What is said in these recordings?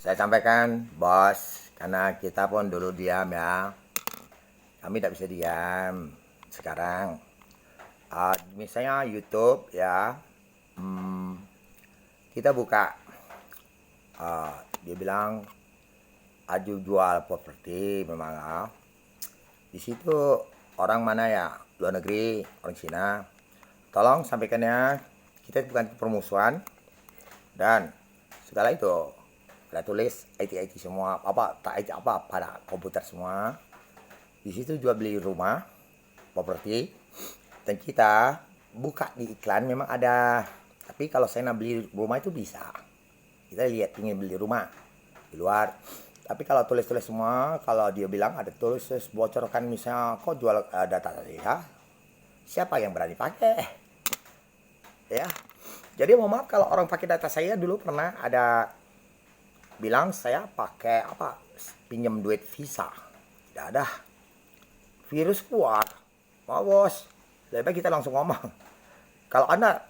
Saya sampaikan, bos, karena kita pun dulu diam ya. Kami tidak bisa diam. Sekarang, misalnya YouTube ya, kita buka. Dia bilang, aju jual properti memang. Di situ orang mana ya? Luar negeri, orang Cina. Tolong sampaikannya, kita bukan permusuhan. Dan segala itu ada tulis IT semua, apa tak IT apa pada komputer semua. Di situ jual beli rumah, properti, dan kita buka di iklan memang ada. Tapi kalau saya nak beli rumah itu bisa. Kita lihat ingin beli rumah di luar. Tapi kalau tulis-tulis semua, kalau dia bilang ada tulis bocorkan misalnya kok jual data saya, siapa yang berani pakai? Ya. Jadi mohon maaf kalau orang pakai data saya dulu pernah ada bilang saya pakai apa pinjam duit Visa. Tidak ada. Virus keluar. Mau bos. Lebih baik kita langsung ngomong. Kalau Anda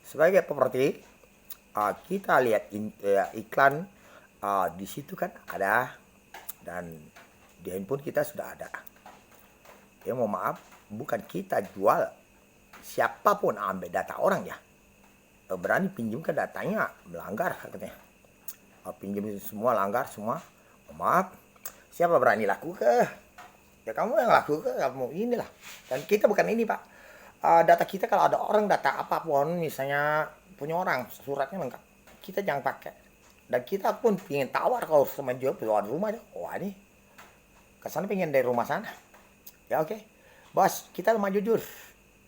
sebagai properti, kita lihat iklan di situ kan ada, dan di handphone kita sudah ada. Ya mohon maaf, bukan kita jual. Siapapun ambil data orang ya, berani pinjamkan datanya, melanggar katanya. Pinjam semua, langgar semua. Mohon maaf, siapa berani laku ke? Ya kamu yang laku ke, kamu inilah. Dan kita bukan ini pak. Data kita kalau ada orang data apapun, misalnya punya orang suratnya lengkap, kita jangan pakai. Dan kita pun ingin tawar kalau sama jual keluar rumah. Wah ini kesana pengen dari rumah sana. Ya oke. Bos, kita lemah jujur.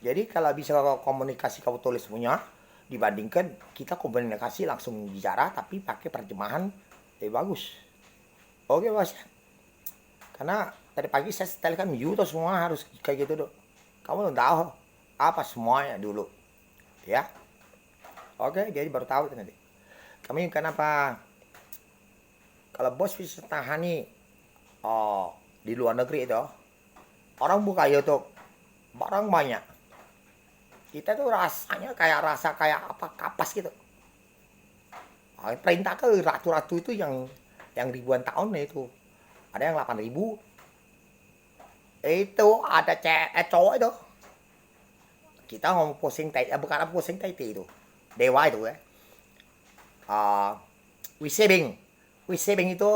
Jadi kalau bisa komunikasi kamu tulis punya, dibandingkan kita komunikasi langsung bicara tapi pakai terjemahan lebih bagus. Oke bos. Karena tadi pagi saya setelkan YouTube semua harus kayak gitu dok. Kamu belum tahu apa semuanya dulu. Ya. Oke, jadi baru tahu nanti. Kami kenapa kalau bos bisa tahan nih di luar negeri itu orang buka YouTube barang banyak, kita tuh rasanya kayak rasa kayak apa kapas gitu. Perintah ke ratu-ratu itu yang ribuan tahun itu ada yang 8.000 itu ada cowok itu kita ngomong pusing bukan apa pusing itu dewa itu ya. Wisebing itu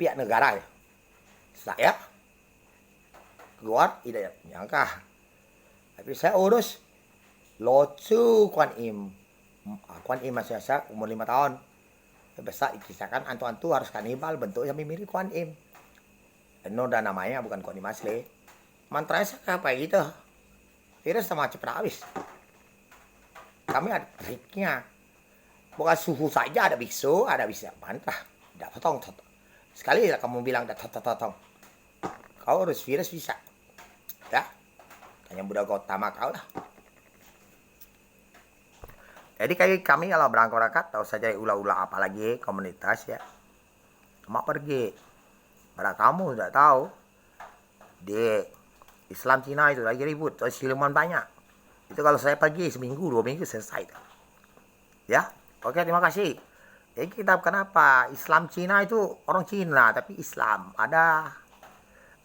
pihak negara ya. Saya keluar tidak nyangka. Tapi saya urus Locu Kuan Im. Kuan Im masih saya umur 5 tahun. Besar dikisahkan antu-antu harus kanibal bentuknya mirip Kuan Im. Noda namanya bukan Kuan Im asli. Mantranya saya kayak gitu. Virus sama cepat habis. Kami ada triknya. Bukan suhu saja ada biksu, ada bisa mantra. Tidak totong. Sekali kamu bilang tidak totong. Kau harus virus bisa. Ya. Tanya Buddha Gautama kau lah. Jadi kayak kami kalau berangkat tahu saja ulah-ulah apalagi komunitas ya. Cuma pergi. Pada kamu tidak tahu. Di Islam Cina itu lagi ribut. Siluman banyak. Itu kalau saya pergi seminggu, 2 minggu selesai. Ya. Oke, terima kasih. Jadi kita kenapa Islam Cina itu orang Cina tapi Islam ada.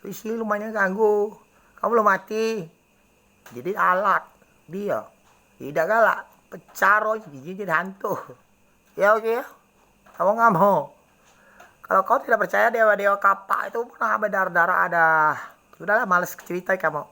Isi lumayan ganggu. Kamu belum mati. Jadi alat dia. Tidak galak. Pecaro jadi hantu. Ya oke ya. Kamu nggak mau. Kalau kau tidak percaya dewa-dewa kapak itu pernah berdarah-darah ada. Sudahlah males cerita kamu.